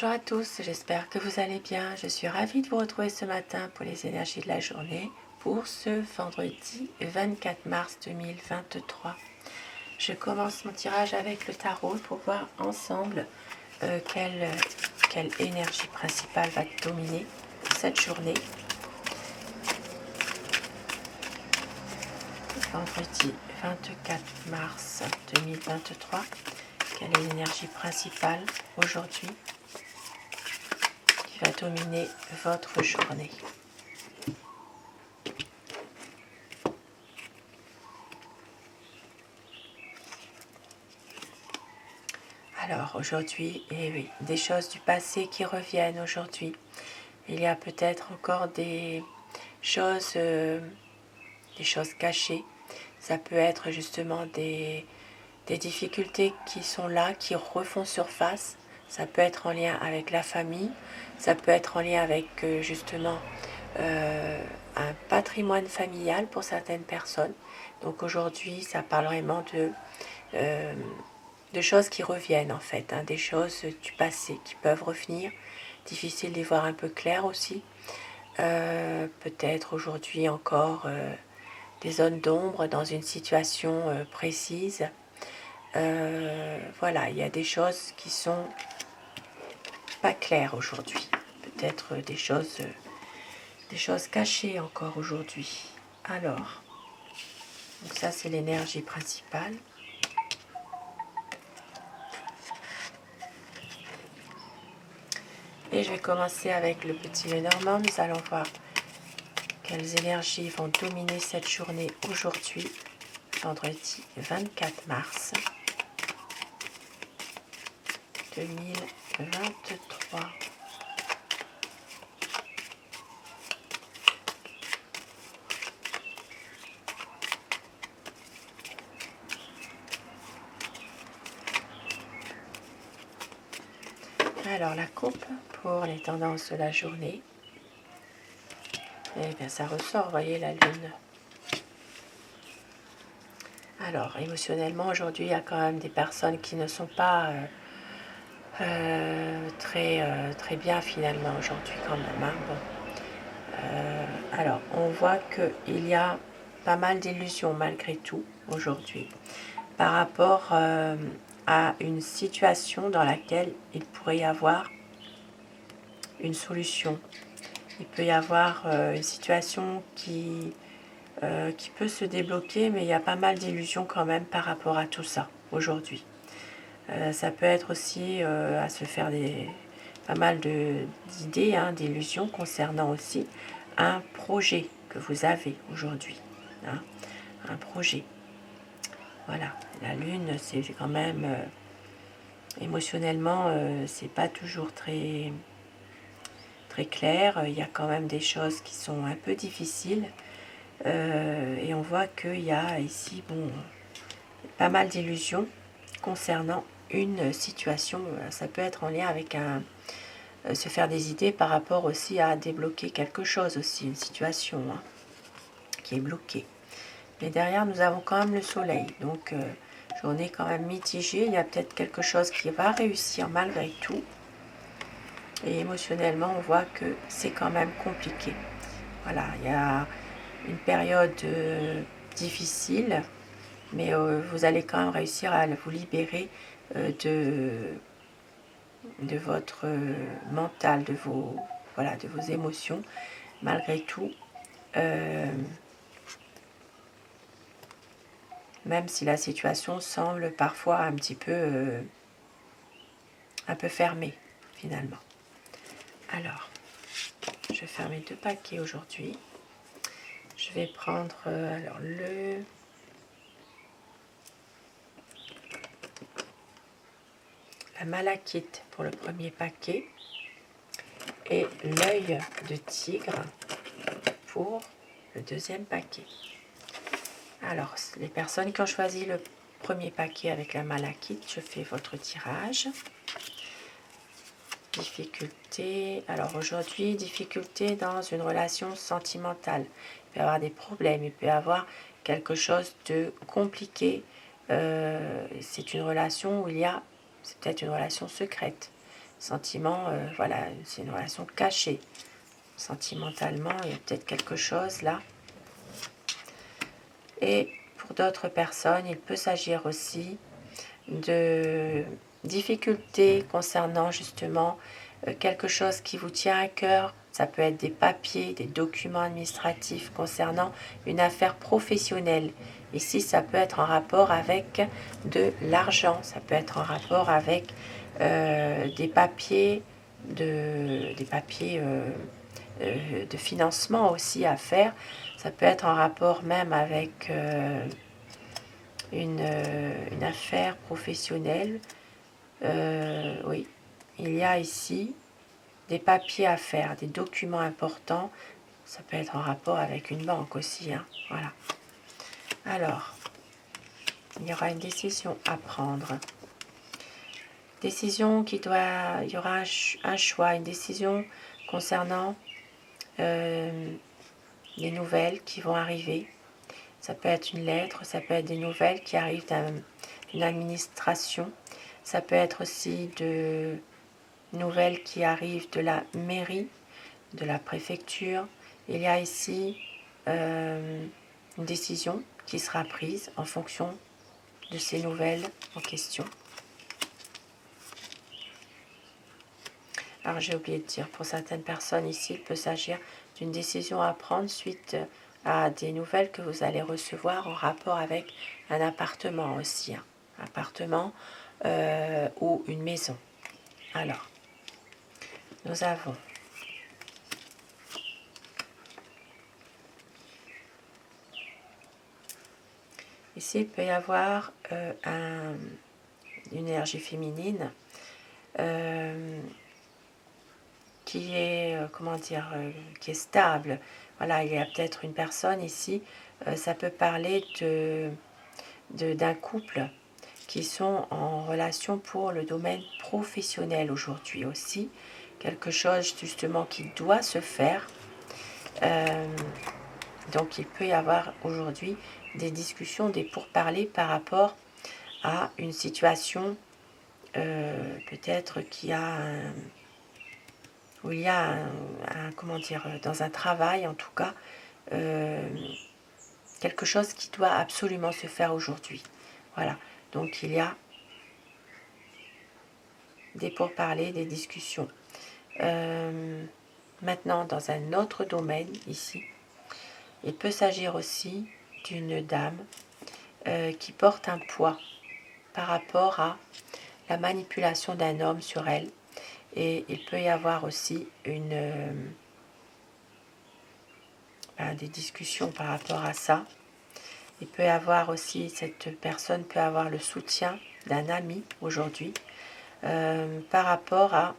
Bonjour à tous, j'espère que vous allez bien. Je suis ravie de vous retrouver ce matin pour les énergies de la journée pour ce vendredi 24 mars 2023. Je commence mon tirage avec le tarot pour voir ensemble quelle énergie principale va dominer cette journée. Vendredi 24 mars 2023, quelle est l'énergie principale aujourd'hui qui va dominer votre journée? Alors aujourd'hui, eh oui, des choses du passé qui reviennent aujourd'hui. Il y a peut-être encore des choses cachées. Ça peut être justement des difficultés qui sont là, qui refont surface. Ça peut être en lien avec la famille. Ça peut être en lien avec justement un patrimoine familial pour certaines personnes. Donc aujourd'hui, ça parle vraiment de choses qui reviennent en fait, des choses du passé qui peuvent revenir. Difficile d'y voir un peu clair aussi. Peut-être aujourd'hui encore des zones d'ombre dans une situation précise. Voilà, il y a des choses qui sont pas claires aujourd'hui. Peut-être des choses cachées encore aujourd'hui. Alors, donc ça c'est l'énergie principale. Et je vais commencer avec le petit Lenormand. Nous allons voir quelles énergies vont dominer cette journée aujourd'hui, vendredi 24 mars 2023. Alors la coupe pour les tendances de la journée. Eh bien ça ressort, vous voyez la lune. Alors émotionnellement aujourd'hui il y a quand même des personnes qui ne sont pas très bien finalement aujourd'hui quand même. Bon. Alors on voit qu'il y a pas mal d'illusions malgré tout aujourd'hui par rapport à une situation dans laquelle il pourrait y avoir une solution. Il peut y avoir une situation qui peut se débloquer, mais il y a pas mal d'illusions quand même par rapport à tout ça aujourd'hui. Ça peut être aussi à se faire pas mal d'idées, d'illusions concernant aussi un projet que vous avez aujourd'hui. Un projet. Voilà, la lune, c'est quand même émotionnellement, c'est pas toujours très clair. Il y a quand même des choses qui sont un peu difficiles. Et on voit qu'il y a ici pas mal d'illusions concernant une situation. Ça peut être en lien avec se faire des idées par rapport aussi à débloquer quelque chose aussi, une situation qui est bloquée. Mais derrière, nous avons quand même le soleil. Donc, journée quand même mitigée. Il y a peut-être quelque chose qui va réussir malgré tout. Et émotionnellement, on voit que c'est quand même compliqué. Voilà, il y a une période difficile, mais vous allez quand même réussir à vous libérer de votre mental, de vos émotions, malgré tout. Même si la situation semble parfois un peu fermée, finalement. Alors, je vais faire mes 2 paquets aujourd'hui. Je vais prendre la malachite pour le premier paquet et l'œil de tigre pour le deuxième paquet. Alors, les personnes qui ont choisi le premier paquet avec la malachite, je fais votre tirage. Difficulté. Alors aujourd'hui, difficulté dans une relation sentimentale. Il peut y avoir des problèmes, il peut y avoir quelque chose de compliqué. C'est une relation où c'est peut-être une relation secrète. Sentiment, voilà, c'est une relation cachée. Sentimentalement, il y a peut-être quelque chose là. Et pour d'autres personnes, il peut s'agir aussi de difficultés concernant justement quelque chose qui vous tient à cœur. Ça peut être des papiers, des documents administratifs concernant une affaire professionnelle. Ici, ça peut être en rapport avec de l'argent, ça peut être en rapport avec des papiers, de financement aussi à faire. Ça peut être en rapport même avec une affaire professionnelle. Oui, il y a ici des papiers à faire, des documents importants. Ça peut être en rapport avec une banque aussi. Hein, voilà. Alors, il y aura une décision à prendre. Décision qui doit... Il y aura un choix, une décision concernant les nouvelles qui vont arriver. Ça peut être une lettre, ça peut être des nouvelles qui arrivent d'une administration. Ça peut être aussi de nouvelles qui arrivent de la mairie, de la préfecture. Il y a ici une décision qui sera prise en fonction de ces nouvelles en question. Alors j'ai oublié de dire, pour certaines personnes ici, il peut s'agir d'une décision à prendre suite à des nouvelles que vous allez recevoir en rapport avec un appartement aussi. Hein. Appartement ou une maison. Alors, nous avons ici, il peut y avoir une énergie féminine qui est, comment dire, qui est stable. Voilà, il y a peut-être une personne ici, ça peut parler d'un couple qui sont en relation pour le domaine professionnel aujourd'hui aussi. Quelque chose justement qui doit se faire. Donc il peut y avoir aujourd'hui des discussions, des pourparlers par rapport à une situation peut-être où il y a comment dire, dans un travail en tout cas, quelque chose qui doit absolument se faire aujourd'hui. Voilà, donc il y a des pourparlers, des discussions. Maintenant, dans un autre domaine ici, il peut s'agir aussi d'une dame qui porte un poids par rapport à la manipulation d'un homme sur elle. Et il peut y avoir aussi des discussions par rapport à ça. Il peut y avoir aussi, cette personne peut avoir le soutien d'un ami aujourd'hui par rapport à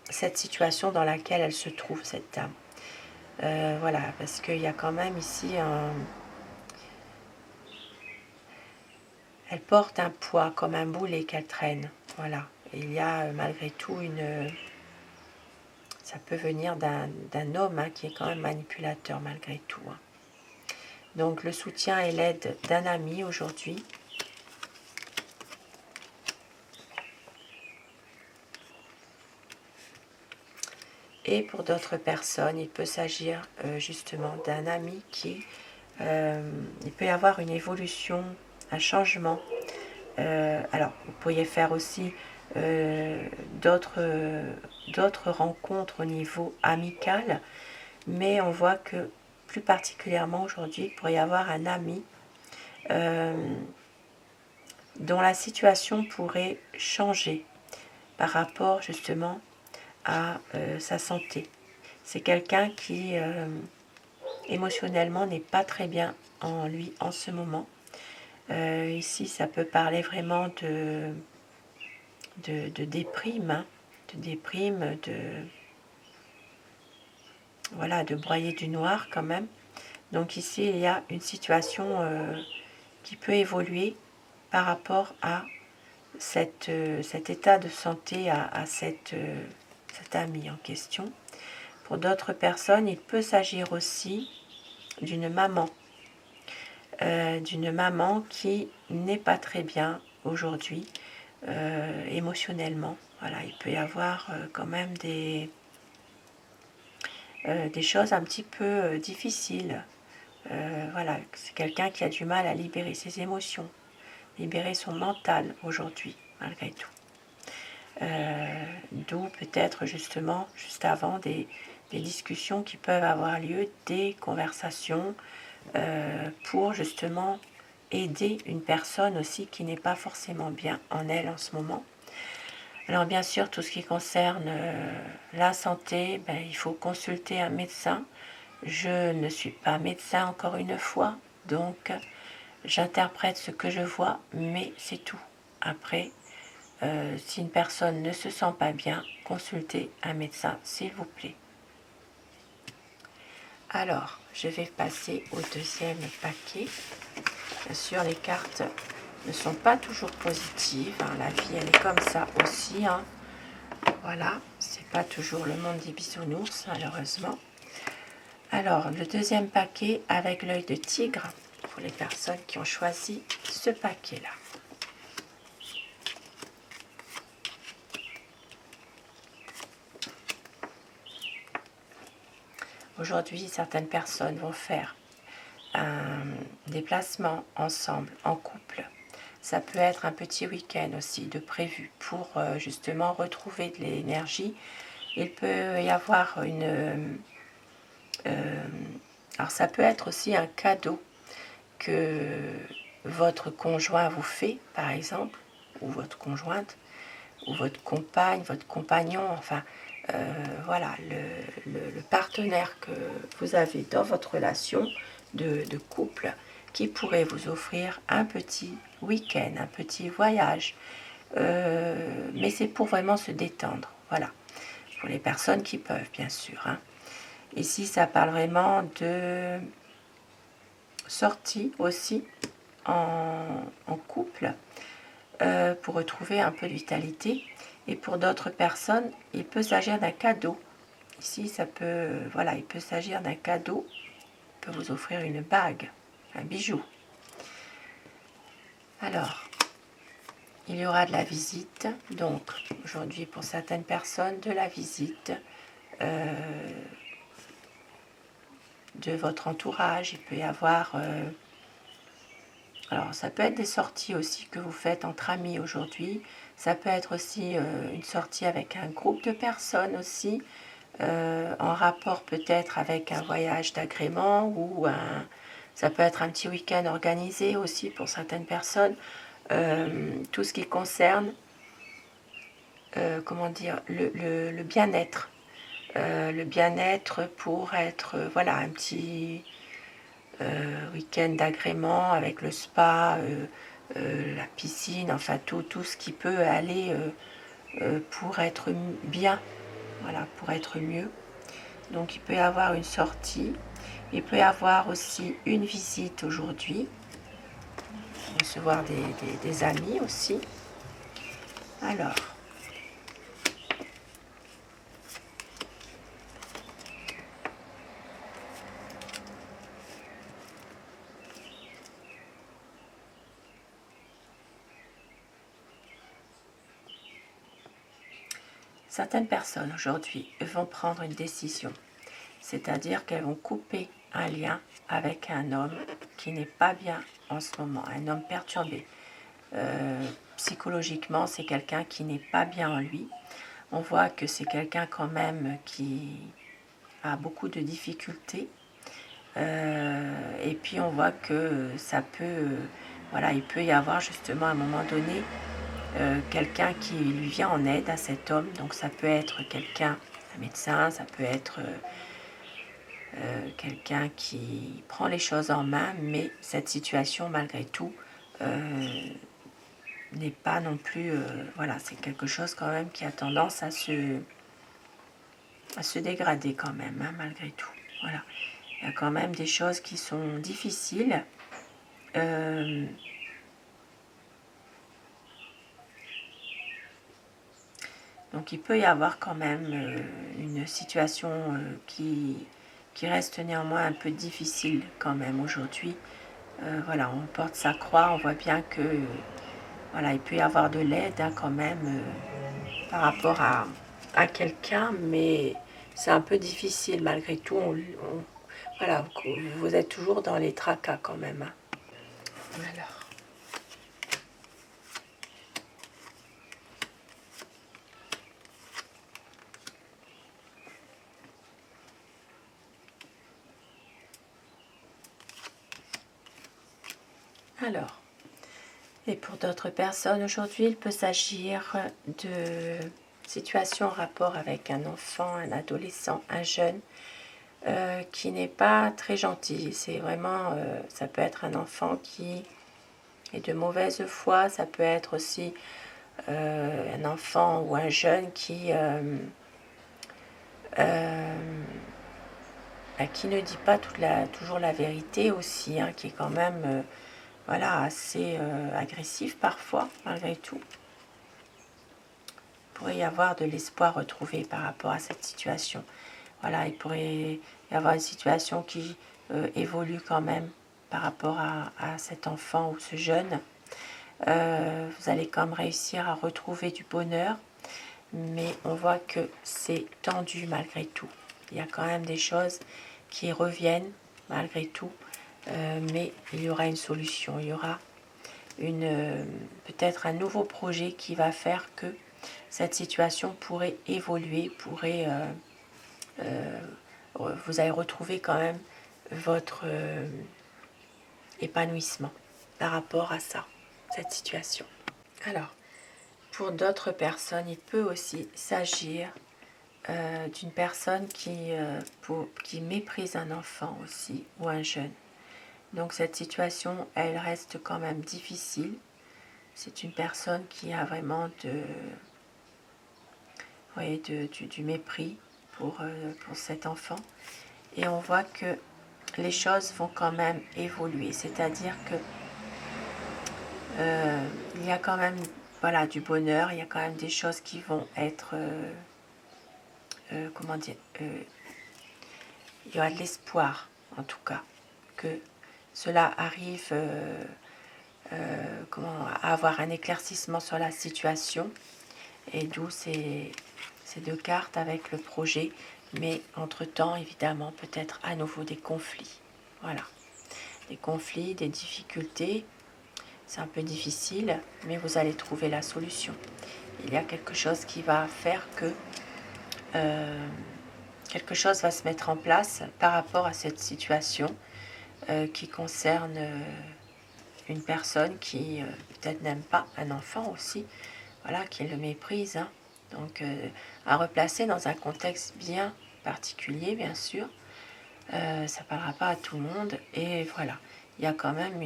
cette situation dans laquelle elle se trouve, cette dame. Voilà, parce qu'il y a quand même ici elle porte un poids comme un boulet qu'elle traîne. Voilà, et il y a malgré tout ça peut venir d'un homme hein, qui est quand même manipulateur malgré tout. Hein. Donc le soutien et l'aide d'un ami aujourd'hui. Et pour d'autres personnes, il peut s'agir justement d'un ami qui... il peut y avoir une évolution, un changement. Alors, vous pourriez faire aussi d'autres rencontres au niveau amical, mais on voit que plus particulièrement aujourd'hui, il pourrait y avoir un ami dont la situation pourrait changer par rapport justement à sa santé. C'est quelqu'un qui émotionnellement n'est pas très bien en lui en ce moment. Ici, ça peut parler vraiment de déprime, hein, voilà, de broyer du noir quand même. Donc ici, il y a une situation qui peut évoluer par rapport à cet état de santé, à cet ami en question. Pour d'autres personnes, il peut s'agir aussi d'une maman qui n'est pas très bien aujourd'hui, émotionnellement. Voilà, il peut y avoir quand même des choses un petit peu difficiles. Voilà, c'est quelqu'un qui a du mal à libérer ses émotions, libérer son mental aujourd'hui, malgré tout. D'où peut-être justement, juste avant, des discussions qui peuvent avoir lieu, des conversations pour justement aider une personne aussi qui n'est pas forcément bien en elle en ce moment. Alors bien sûr, tout ce qui concerne la santé, il faut consulter un médecin. Je ne suis pas médecin encore une fois, donc j'interprète ce que je vois, mais c'est tout. Après, si une personne ne se sent pas bien, consultez un médecin, s'il vous plaît. Alors, je vais passer au deuxième paquet. Bien sûr, les cartes ne sont pas toujours positives. Hein. La vie, elle est comme ça aussi. Hein. Voilà, c'est pas toujours le monde des bisounours, malheureusement. Alors, le deuxième paquet avec l'œil de tigre, pour les personnes qui ont choisi ce paquet-là. Aujourd'hui, certaines personnes vont faire un déplacement ensemble, en couple. Ça peut être un petit week-end aussi de prévu pour justement retrouver de l'énergie. Il peut y avoir alors ça peut être aussi un cadeau que votre conjoint vous fait, par exemple, ou votre conjointe, ou votre compagne, votre compagnon, enfin, voilà, le partenaire que vous avez dans votre relation de couple qui pourrait vous offrir un petit week-end, un petit voyage. Mais c'est pour vraiment se détendre, voilà, pour les personnes qui peuvent, bien sûr. Hein. Ici, ça parle vraiment de sortie aussi en couple pour retrouver un peu de vitalité. Et pour d'autres personnes, il peut s'agir d'un cadeau. Ici, ça peut, voilà, il peut s'agir d'un cadeau. Il peut vous offrir une bague, un bijou. Alors, il y aura de la visite. Donc, aujourd'hui, pour certaines personnes, de la visite de votre entourage. Il peut y avoir... alors, ça peut être des sorties aussi que vous faites entre amis aujourd'hui. Ça peut être aussi une sortie avec un groupe de personnes aussi, en rapport peut-être avec un voyage d'agrément ou ça peut être un petit week-end organisé aussi pour certaines personnes. Tout ce qui concerne, comment dire, le bien-être. Le bien-être pour être, voilà, un petit week-end d'agrément avec le spa, la piscine, enfin tout ce qui peut aller pour être bien, voilà, pour être mieux. Donc il peut y avoir une sortie, il peut y avoir aussi une visite aujourd'hui, recevoir des amis aussi. Alors, certaines personnes aujourd'hui vont prendre une décision, c'est-à-dire qu'elles vont couper un lien avec un homme qui n'est pas bien en ce moment, un homme perturbé. Psychologiquement, c'est quelqu'un qui n'est pas bien en lui. On voit que c'est quelqu'un quand même qui a beaucoup de difficultés. Et puis on voit que ça peut, voilà, il peut y avoir justement à un moment donné quelqu'un qui lui vient en aide à cet homme. Donc ça peut être quelqu'un, un médecin, ça peut être quelqu'un qui prend les choses en main, mais cette situation malgré tout n'est pas non plus, voilà, c'est quelque chose quand même qui a tendance à se dégrader quand même, hein, malgré tout. Voilà, il y a quand même des choses qui sont difficiles. Donc il peut y avoir quand même une situation qui reste néanmoins un peu difficile quand même aujourd'hui. Voilà, on porte sa croix, on voit bien que voilà, il peut y avoir de l'aide hein, quand même par rapport à quelqu'un, mais c'est un peu difficile malgré tout. Voilà, vous êtes toujours dans les tracas quand même. Hein. Alors, et pour d'autres personnes, aujourd'hui, il peut s'agir de situations en rapport avec un enfant, un adolescent, un jeune, qui n'est pas très gentil. C'est vraiment, ça peut être un enfant qui est de mauvaise foi, ça peut être aussi un enfant ou un jeune qui ne dit pas toujours la vérité aussi, hein, qui est quand même voilà, assez agressif parfois, malgré tout. Il pourrait y avoir de l'espoir retrouvé par rapport à cette situation. Voilà, il pourrait y avoir une situation qui évolue quand même par rapport à cet enfant ou ce jeune. Vous allez quand même réussir à retrouver du bonheur, mais on voit que c'est tendu malgré tout. Il y a quand même des choses qui reviennent malgré tout, mais il y aura une solution, il y aura peut-être un nouveau projet qui va faire que cette situation pourrait évoluer, vous allez retrouver quand même votre épanouissement par rapport à ça, cette situation. Alors, pour d'autres personnes, il peut aussi s'agir d'une personne qui méprise un enfant aussi ou un jeune. Donc cette situation, elle reste quand même difficile. C'est une personne qui a vraiment du mépris pour cet enfant. Et on voit que les choses vont quand même évoluer. C'est-à-dire que il y a quand même voilà, du bonheur, il y a quand même des choses qui vont être... comment dire il y aura de l'espoir, en tout cas, que cela arrive à avoir un éclaircissement sur la situation. Et d'où ces deux cartes avec le projet. Mais entre-temps, évidemment, peut-être à nouveau des conflits. Voilà. Des conflits, des difficultés. C'est un peu difficile, mais vous allez trouver la solution. Il y a quelque chose qui va faire que quelque chose va se mettre en place par rapport à cette situation qui concerne une personne qui peut-être n'aime pas un enfant aussi, voilà, qui le méprise. Hein. Donc à replacer dans un contexte bien particulier, bien sûr. Ça ne parlera pas à tout le monde. Et voilà, il y a quand même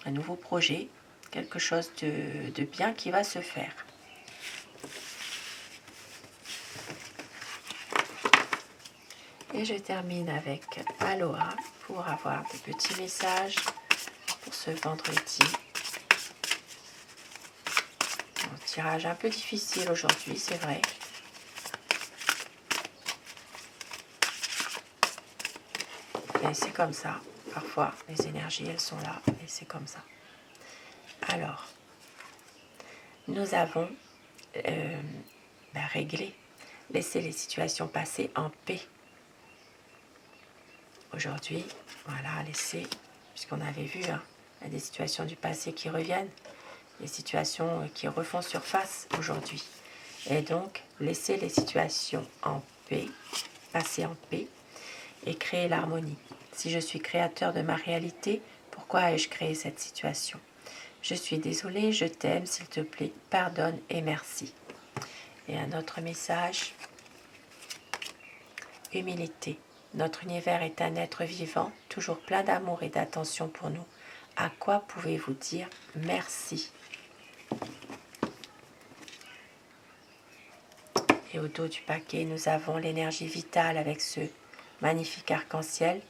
un nouveau projet, quelque chose de bien qui va se faire. Et je termine avec Aloha pour avoir des petits messages pour ce vendredi. Un tirage un peu difficile aujourd'hui, c'est vrai. Et c'est comme ça. Parfois, les énergies, elles sont là et c'est comme ça. Alors, nous avons réglé, laissé les situations passées en paix. Aujourd'hui, voilà, laisser, puisqu'on avait vu hein, des situations du passé qui reviennent, des situations qui refont surface aujourd'hui. Et donc, laisser les situations en paix, passer en paix, et créer l'harmonie. Si je suis créateur de ma réalité, pourquoi ai-je créé cette situation? Je suis désolée, je t'aime, s'il te plaît, pardonne et merci. Et un autre message, humilité. Notre univers est un être vivant, toujours plein d'amour et d'attention pour nous. À quoi pouvez-vous dire merci? Et au dos du paquet, nous avons l'énergie vitale avec ce magnifique arc-en-ciel.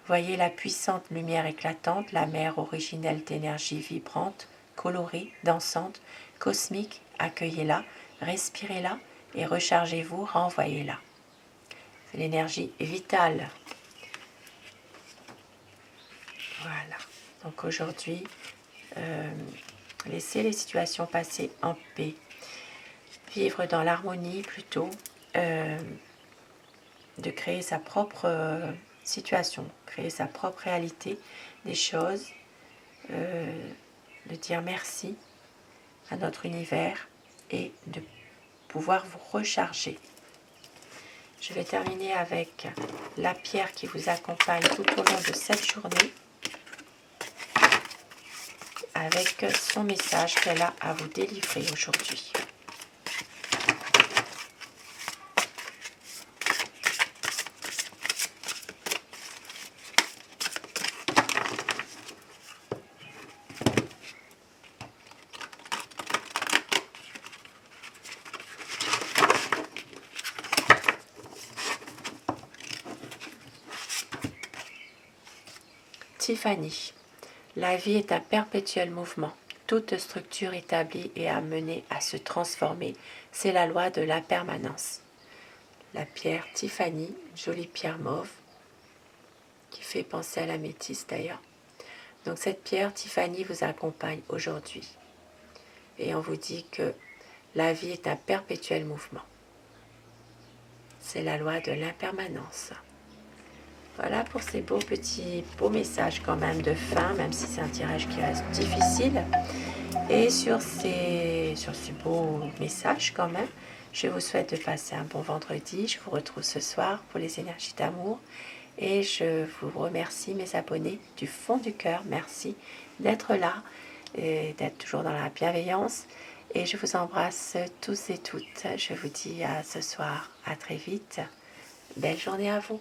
Voyez la puissante lumière éclatante, la mer originelle d'énergie vibrante, colorée, dansante, cosmique. Accueillez-la, respirez-la et rechargez-vous, renvoyez-la. C'est l'énergie vitale. Voilà. Donc aujourd'hui, laissez les situations passer en paix. vivre dans l'harmonie plutôt, de créer sa propre situation, créer sa propre réalité des choses, de dire merci à notre univers et de pouvoir vous recharger. Je vais terminer avec la pierre qui vous accompagne tout au long de cette journée, avec son message qu'elle a à vous délivrer aujourd'hui. Tiffany, la vie est un perpétuel mouvement. Toute structure établie est amenée à se transformer. C'est la loi de l'impermanence. La pierre Tiffany, jolie pierre mauve, qui fait penser à la métisse d'ailleurs. Donc cette pierre Tiffany vous accompagne aujourd'hui. Et on vous dit que la vie est un perpétuel mouvement. C'est la loi de l'impermanence. Voilà pour ces beaux messages quand même de fin, même si c'est un tirage qui reste difficile. Et sur ces beaux messages quand même, je vous souhaite de passer un bon vendredi. Je vous retrouve ce soir pour les énergies d'amour. Et je vous remercie mes abonnés du fond du cœur. Merci d'être là et d'être toujours dans la bienveillance. Et je vous embrasse tous et toutes. Je vous dis à ce soir, à très vite. Belle journée à vous.